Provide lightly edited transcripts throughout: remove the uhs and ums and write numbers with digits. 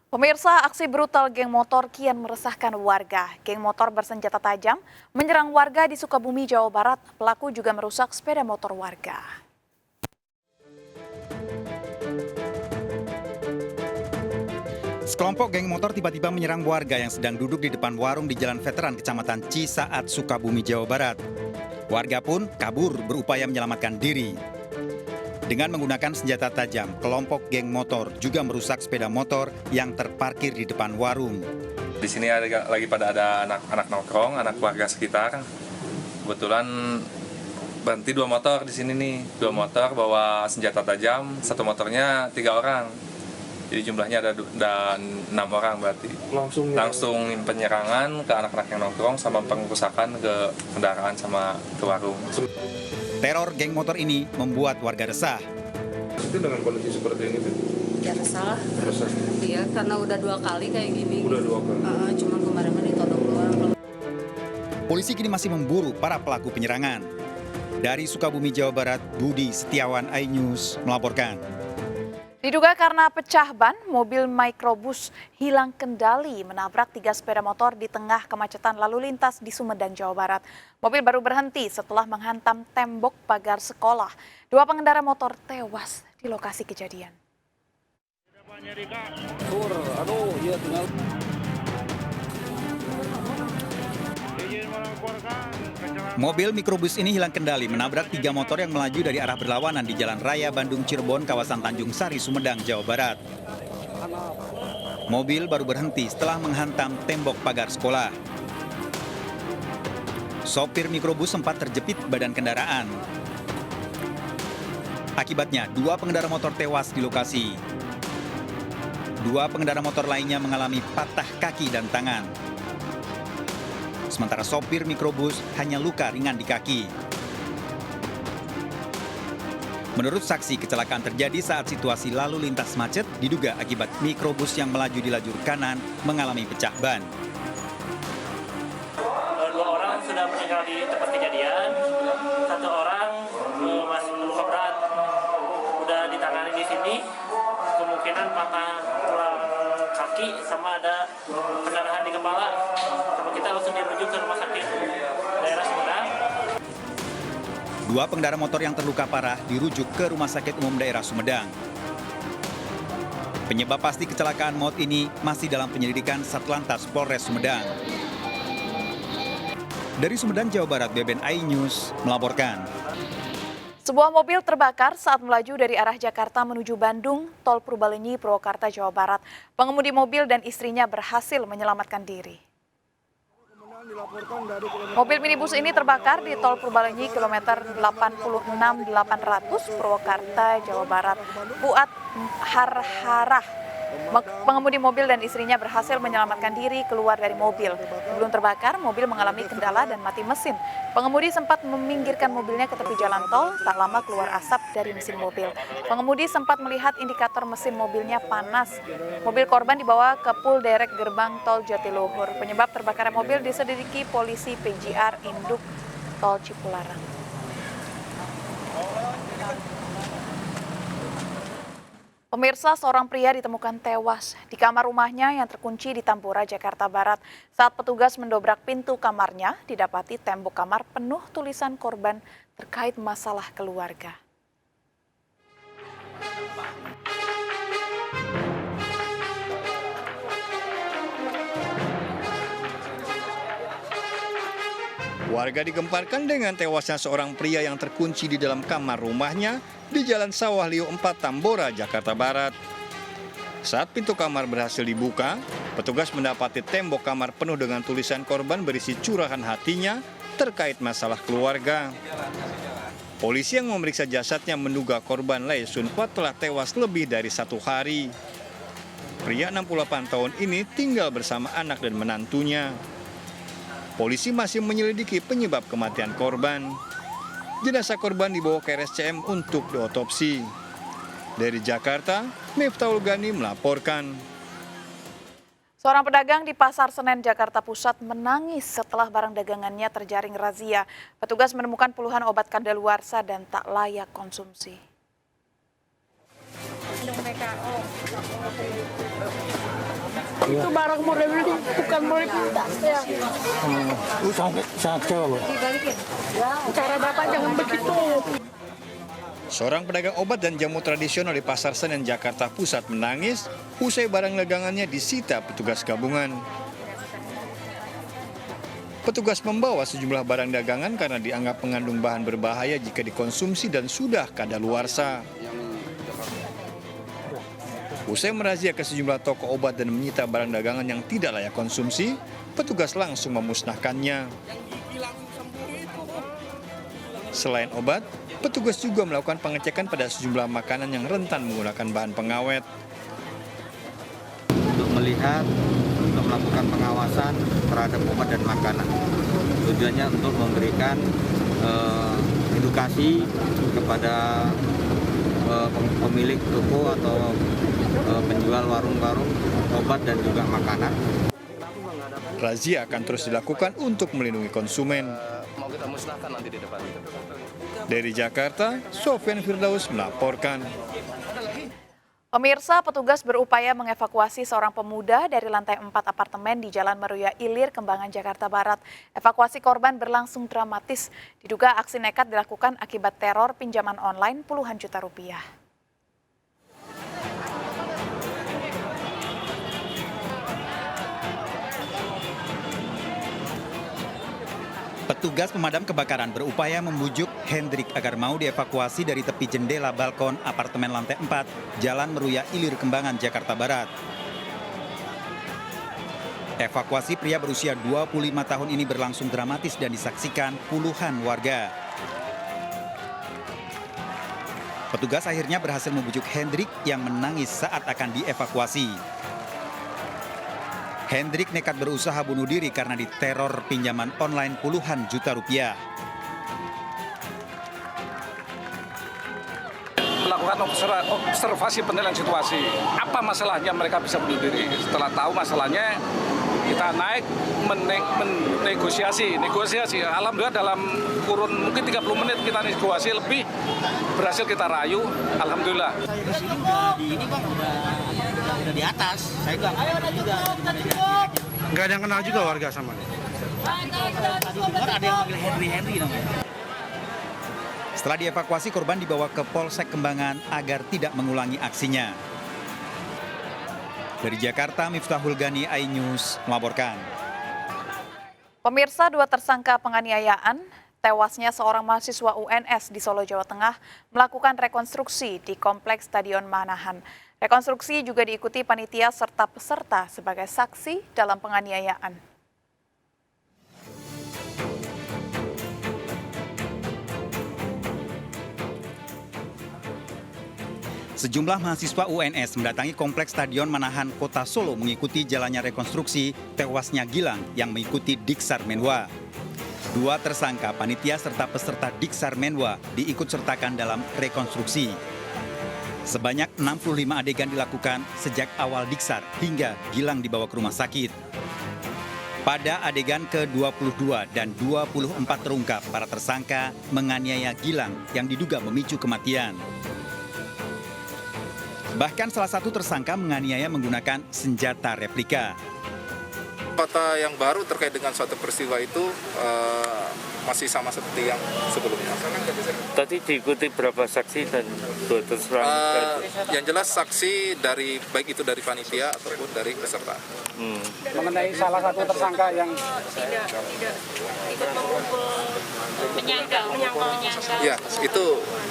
Pemirsa, aksi brutal geng motor kian meresahkan warga. Geng motor bersenjata tajam menyerang warga di Sukabumi, Jawa Barat. Pelaku juga merusak sepeda motor warga. Sekelompok geng motor tiba-tiba menyerang warga yang sedang duduk di depan warung di Jalan Veteran, Kecamatan Cisaat, Sukabumi, Jawa Barat. Warga pun kabur berupaya menyelamatkan diri. Dengan menggunakan senjata tajam, kelompok geng motor juga merusak sepeda motor yang terparkir di depan warung. Di sini lagi pada ada anak-anak nongkrong, anak warga sekitar. Kebetulan berhenti 2 motor di sini nih. 2 motor bawa senjata tajam, 1 motornya 3 orang. Jadi jumlahnya ada 6 orang berarti. Langsung penyerangan ke anak-anak yang nongkrong sama pengerusakan ke kendaraan sama ke warung. Teror geng motor ini membuat warga resah. Itu dengan kondisi seperti ini tuh? Ya resah. Resah? Iya, karena udah 2 kali kayak gini. Udah 2 kali? Cuman kemarin ditodong doang. Polisi kini masih memburu para pelaku penyerangan. Dari Sukabumi, Jawa Barat, Budi Setiawan, iNews melaporkan. Diduga karena pecah ban, mobil mikrobus hilang kendali menabrak 3 sepeda motor di tengah kemacetan lalu lintas di Sumedang, Jawa Barat. Mobil baru berhenti setelah menghantam tembok pagar sekolah. 2 pengendara motor tewas di lokasi kejadian. Mobil mikrobus ini hilang kendali menabrak 3 motor yang melaju dari arah berlawanan di Jalan Raya Bandung Cirebon, kawasan Tanjung Sari, Sumedang, Jawa Barat. Mobil baru berhenti setelah menghantam tembok pagar sekolah. Sopir mikrobus sempat terjepit badan kendaraan. Akibatnya 2 pengendara motor tewas di lokasi. 2 pengendara motor lainnya mengalami patah kaki dan tangan. Sementara sopir mikrobus hanya luka ringan di kaki. Menurut saksi, kecelakaan terjadi saat situasi lalu lintas macet diduga akibat mikrobus yang melaju di lajur kanan mengalami pecah ban. 2 orang sudah meninggal di tempat kejadian, 1 orang masih luka berat, udah ditangani di sini, kemungkinan patah tulang kaki sama ada pendarahan di kepala. Kita langsung dirujuk ke rumah sakit daerah Sumedang. 2 pengendara motor yang terluka parah dirujuk ke Rumah Sakit Umum Daerah Sumedang. Penyebab pasti kecelakaan maut ini masih dalam penyelidikan Satlantas Polres Sumedang. Dari Sumedang, Jawa Barat, Beben iNews melaporkan. Sebuah mobil terbakar saat melaju dari arah Jakarta menuju Bandung, Tol Purbalenyi, Purwakarta, Jawa Barat. Pengemudi mobil dan istrinya berhasil menyelamatkan diri. Mobil minibus ini terbakar di Tol Purbalenyi kilometer 86.800 Purwakarta, Jawa Barat. Fuad Harharah, pengemudi mobil dan istrinya berhasil menyelamatkan diri keluar dari mobil. Sebelum terbakar, mobil mengalami kendala dan mati mesin. Pengemudi sempat meminggirkan mobilnya ke tepi jalan tol, tak lama keluar asap dari mesin mobil. Pengemudi sempat melihat indikator mesin mobilnya panas. Mobil korban dibawa ke Pul Derek Gerbang Tol Jatiluhur. Penyebab terbakarnya mobil diselidiki polisi PJR Induk Tol Cipularang. Pemirsa, seorang pria ditemukan tewas di kamar rumahnya yang terkunci di Tambora, Jakarta Barat. Saat petugas mendobrak pintu kamarnya, didapati tembok kamar penuh tulisan korban terkait masalah keluarga. Warga digemparkan dengan tewasnya seorang pria yang terkunci di dalam kamar rumahnya di Jalan Sawah Liu 4, Tambora, Jakarta Barat. Saat pintu kamar berhasil dibuka, petugas mendapati tembok kamar penuh dengan tulisan korban berisi curahan hatinya terkait masalah keluarga. Polisi yang memeriksa jasadnya menduga korban Lei Sun Hua telah tewas lebih dari 1 hari. Pria 68 tahun ini tinggal bersama anak dan menantunya. Polisi masih menyelidiki penyebab kematian korban. Jenazah korban dibawa ke RSCM untuk diotopsi. Dari Jakarta, Miftahul Gani melaporkan. Seorang pedagang di Pasar Senen, Jakarta Pusat menangis setelah barang dagangannya terjaring razia. Petugas menemukan puluhan obat kadaluarsa dan tak layak konsumsi. Itu barang mau dibeli, bukan mau dipinta. Ya. Sangat kecewa, Bu. Ya, cara Bapak jangan begitu. Seorang pedagang obat dan jamu tradisional di Pasar Senen, Jakarta Pusat menangis usai barang dagangannya disita petugas gabungan. Petugas membawa sejumlah barang dagangan karena dianggap mengandung bahan berbahaya jika dikonsumsi dan sudah kadaluarsa. Usai merazia ke sejumlah toko obat dan menyita barang dagangan yang tidak layak konsumsi, petugas langsung memusnahkannya. Selain obat, petugas juga melakukan pengecekan pada sejumlah makanan yang rentan menggunakan bahan pengawet. Untuk melihat, untuk melakukan pengawasan terhadap obat dan makanan. Tujuannya untuk memberikan edukasi kepada pemilik toko atau penjual warung-warung obat dan juga makanan. Razia akan terus dilakukan untuk melindungi konsumen. Mau kita musnahkan nanti di depan. Dari Jakarta, Sofyan Firdaus melaporkan. Pemirsa, petugas berupaya mengevakuasi seorang pemuda dari lantai 4 apartemen di Jalan Meruya Ilir, Kembangan, Jakarta Barat. Evakuasi korban berlangsung dramatis. Diduga aksi nekat dilakukan akibat teror pinjaman online puluhan juta rupiah. Petugas pemadam kebakaran berupaya membujuk Hendrik agar mau dievakuasi dari tepi jendela balkon apartemen lantai 4, Jalan Meruya Ilir, Kembangan, Jakarta Barat. Evakuasi pria berusia 25 tahun ini berlangsung dramatis dan disaksikan puluhan warga. Petugas akhirnya berhasil membujuk Hendrik yang menangis saat akan dievakuasi. Hendrik nekat berusaha bunuh diri karena diteror pinjaman online puluhan juta rupiah. Melakukan observasi penilaian situasi. Apa masalahnya mereka bisa bunuh diri? Setelah tahu masalahnya, kita naik negosiasi. Alhamdulillah dalam kurun mungkin 30 menit kita negosiasi lebih, berhasil kita rayu. Alhamdulillah. Saya di sini udah di atas. Saya nggak juga. Nggak ada yang kenal juga warga sama dia. Tadi dengar ada yang manggil Henry namanya. Setelah dievakuasi, korban dibawa ke Polsek Kembangan agar tidak mengulangi aksinya. Dari Jakarta, Miftahul Gani, iNews melaporkan. Pemirsa, 2 tersangka penganiayaan tewasnya seorang mahasiswa UNS di Solo, Jawa Tengah melakukan rekonstruksi di Kompleks Stadion Manahan. Rekonstruksi juga diikuti panitia serta peserta sebagai saksi dalam penganiayaan. Sejumlah mahasiswa UNS mendatangi Kompleks Stadion Manahan, Kota Solo mengikuti jalannya rekonstruksi tewasnya Gilang yang mengikuti Diksar Menwa. 2 tersangka, panitia serta peserta Diksar Menwa diikut sertakan dalam rekonstruksi. Sebanyak 65 adegan dilakukan sejak awal Diksar hingga Gilang dibawa ke rumah sakit. Pada adegan ke-22 dan 24 terungkap para tersangka menganiaya Gilang yang diduga memicu kematian. Bahkan salah satu tersangka menganiaya menggunakan senjata replika. Fakta yang baru terkait dengan suatu peristiwa itu masih sama seperti yang sebelumnya. Tadi diikuti berapa saksi dan 2 tersangka? Yang jelas saksi dari baik itu dari panitia ataupun dari peserta. Mengenai salah satu tersangka yang ikut mengumpul menyangkal. Ya, itu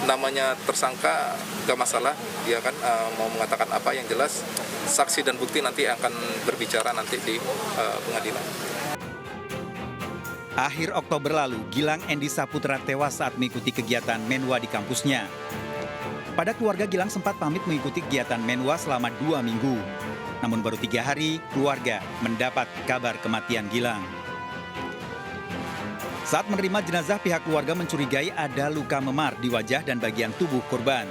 namanya tersangka, gak masalah. Dia kan mau mengatakan apa, yang jelas saksi dan bukti nanti akan berbicara nanti di pengadilan. Akhir Oktober lalu, Gilang Endi Saputra tewas saat mengikuti kegiatan Menwa di kampusnya. Pada keluarga, Gilang sempat pamit mengikuti kegiatan Menwa selama 2 minggu. Namun baru 3 hari, keluarga mendapat kabar kematian Gilang. Saat menerima jenazah, pihak keluarga mencurigai ada luka memar di wajah dan bagian tubuh korban.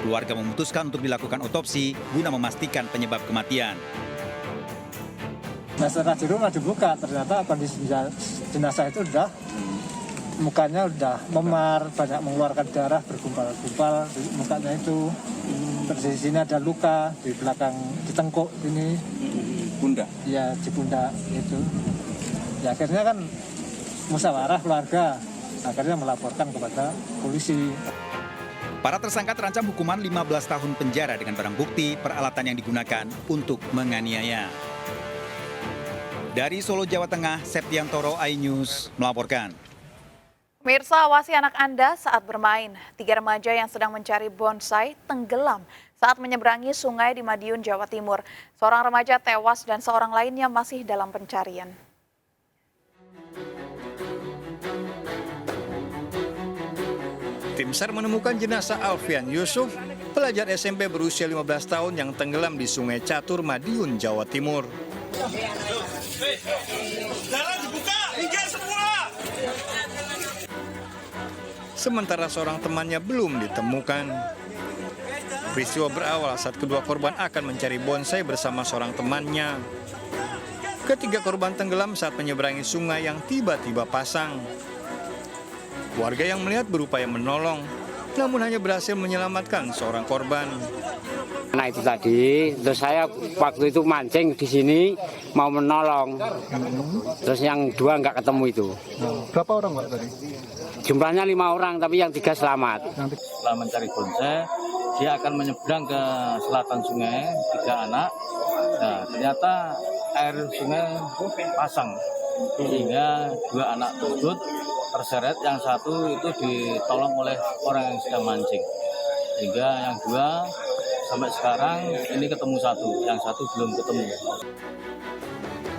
Keluarga memutuskan untuk dilakukan otopsi guna memastikan penyebab kematian. Nah, setelah di rumah dibuka, ternyata kondisi jenazah itu udah mukanya udah memar, banyak mengeluarkan darah, bergumpal-gumpal di mukanya itu. Terus di sini ada luka di belakang, di tengkuk ini. Cipunda. Ya Cipunda itu. Ya akhirnya kan musyawarah keluarga, akhirnya melaporkan kepada polisi. Para tersangka terancam hukuman 15 tahun penjara dengan barang bukti peralatan yang digunakan untuk menganiaya. Dari Solo, Jawa Tengah, Septiantoro, iNews melaporkan. Pemirsa, awasi anak Anda saat bermain. 3 remaja yang sedang mencari bonsai tenggelam saat menyeberangi sungai di Madiun, Jawa Timur. Seorang remaja tewas dan seorang lainnya masih dalam pencarian. Tim SAR menemukan jenazah Alfian Yusuf, pelajar SMP berusia 15 tahun yang tenggelam di Sungai Catur, Madiun, Jawa Timur. Jalan dibuka, hingga semua! Sementara seorang temannya belum ditemukan. Peristiwa berawal saat kedua korban akan mencari bonsai bersama seorang temannya. Ketiga korban tenggelam saat menyeberangi sungai yang tiba-tiba pasang. Warga yang melihat berupaya menolong, namun hanya berhasil menyelamatkan seorang korban. Nah itu tadi, terus saya waktu itu mancing di sini mau menolong, terus yang 2 nggak ketemu itu. Berapa orang Pak tadi? Jumlahnya 5 orang, tapi yang 3 selamat. Setelah mencari bonsai, dia akan menyeberang ke selatan sungai, 3 anak. Nah, ternyata air sungai pasang, sehingga 2 anak tersebut terseret, yang satu itu ditolong oleh orang yang sedang mancing. Sehingga yang 2 sampai sekarang ini ketemu 1, yang 1 belum ketemu.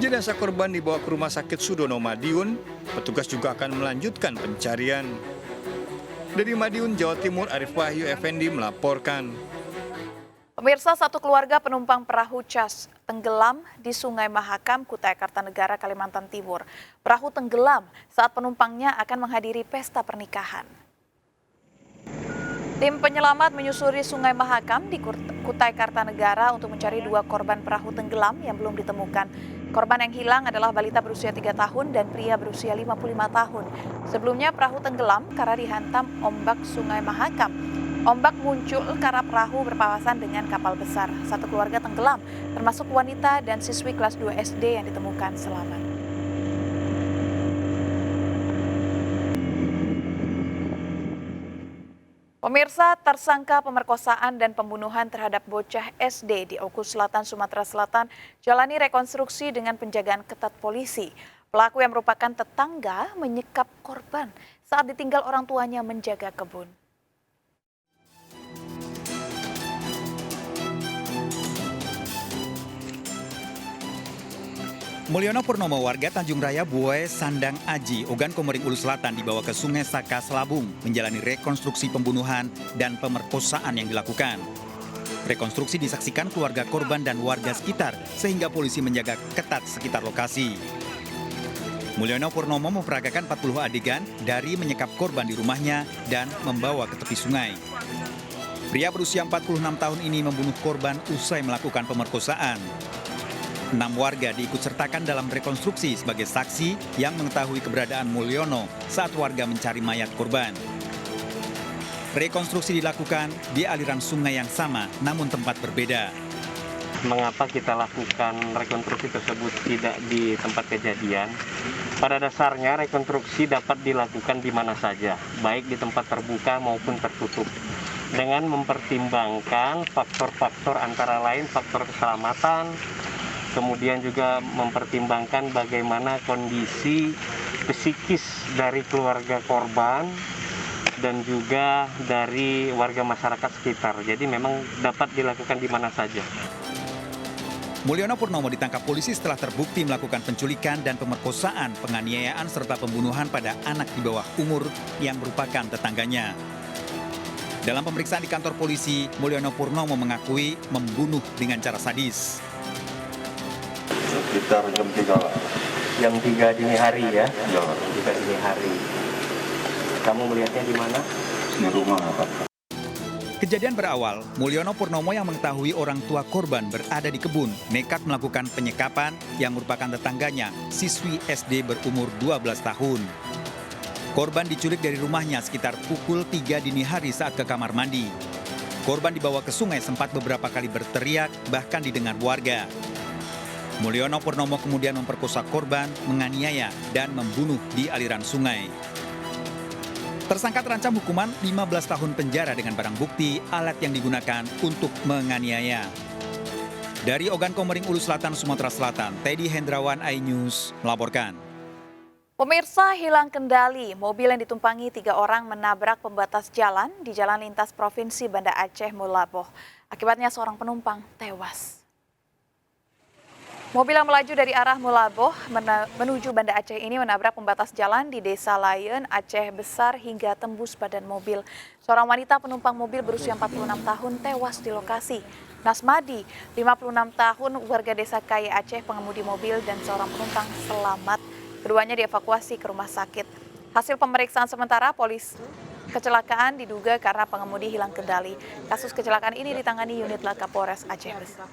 Jenazah korban dibawa ke Rumah Sakit Sudono Madiun, petugas juga akan melanjutkan pencarian. Dari Madiun, Jawa Timur, Arif Wahyu Effendi melaporkan. Pemirsa, satu keluarga penumpang perahu cas tenggelam di Sungai Mahakam, Kutai Kartanegara, Kalimantan Timur. Perahu tenggelam saat penumpangnya akan menghadiri pesta pernikahan. Tim penyelamat menyusuri Sungai Mahakam di Kutai Kartanegara untuk mencari 2 korban perahu tenggelam yang belum ditemukan. Korban yang hilang adalah balita berusia 3 tahun dan pria berusia 55 tahun. Sebelumnya perahu tenggelam karena dihantam ombak Sungai Mahakam. Ombak muncul karena perahu berpapasan dengan kapal besar. Satu keluarga tenggelam, termasuk wanita dan siswi kelas 2 SD yang ditemukan selamat. Pemirsa, tersangka pemerkosaan dan pembunuhan terhadap bocah SD di Oku Selatan, Sumatera Selatan jalani rekonstruksi dengan penjagaan ketat polisi. Pelaku yang merupakan tetangga menyekap korban saat ditinggal orang tuanya menjaga kebun. Mulyono Purnomo, warga Tanjung Raya, Buai, Sandang Aji, Ogan Komering Ulu Selatan dibawa ke Sungai Saka, Selabung menjalani rekonstruksi pembunuhan dan pemerkosaan yang dilakukan. Rekonstruksi disaksikan keluarga korban dan warga sekitar sehingga polisi menjaga ketat sekitar lokasi. Mulyono Purnomo memperagakan 40 adegan dari menyekap korban di rumahnya dan membawa ke tepi sungai. Pria berusia 46 tahun ini membunuh korban usai melakukan pemerkosaan. 6 warga diikutsertakan dalam rekonstruksi sebagai saksi yang mengetahui keberadaan Mulyono saat warga mencari mayat korban. Rekonstruksi dilakukan di aliran sungai yang sama namun tempat berbeda. Mengapa kita lakukan rekonstruksi tersebut tidak di tempat kejadian? Pada dasarnya rekonstruksi dapat dilakukan di mana saja, baik di tempat terbuka maupun tertutup. Dengan mempertimbangkan faktor-faktor antara lain faktor keselamatan, kemudian juga mempertimbangkan bagaimana kondisi psikis dari keluarga korban dan juga dari warga masyarakat sekitar. Jadi memang dapat dilakukan di mana saja. Mulyono Purnomo ditangkap polisi setelah terbukti melakukan penculikan dan pemerkosaan, penganiayaan serta pembunuhan pada anak di bawah umur yang merupakan tetangganya. Dalam pemeriksaan di kantor polisi, Mulyono Purnomo mengakui membunuh dengan cara sadis. Sekitar jam 3. Jam 3 dini hari ya? Ya. 3 dini hari. Kamu melihatnya di mana? Di rumah, Pak. Kejadian berawal, Mulyono Purnomo yang mengetahui orang tua korban berada di kebun, nekat melakukan penyekapan yang merupakan tetangganya, siswi SD berumur 12 tahun. Korban diculik dari rumahnya sekitar pukul 3 dini hari saat ke kamar mandi. Korban dibawa ke sungai sempat beberapa kali berteriak, bahkan didengar warga. Mulyono Purnomo kemudian memperkosa korban, menganiaya, dan membunuh di aliran sungai. Tersangka terancam hukuman 15 tahun penjara dengan barang bukti alat yang digunakan untuk menganiaya. Dari Ogan Komering Ulu Selatan, Sumatera Selatan, Teddy Hendrawan, iNews melaporkan. Pemirsa, hilang kendali. Mobil yang ditumpangi 3 orang menabrak pembatas jalan di Jalan Lintas Provinsi Banda Aceh, Mulaboh. Akibatnya seorang penumpang tewas. Mobil yang melaju dari arah Mulaboh menuju Banda Aceh ini menabrak pembatas jalan di Desa Layen, Aceh Besar hingga tembus badan mobil. Seorang wanita penumpang mobil berusia 46 tahun tewas di lokasi. Nasmadi, 56 tahun, warga Desa Kaya Aceh, pengemudi mobil dan seorang penumpang selamat. Keduanya dievakuasi ke rumah sakit. Hasil pemeriksaan sementara, polisi kecelakaan diduga karena pengemudi hilang kendali. Kasus kecelakaan ini ditangani unit Laka Polres Aceh Besar.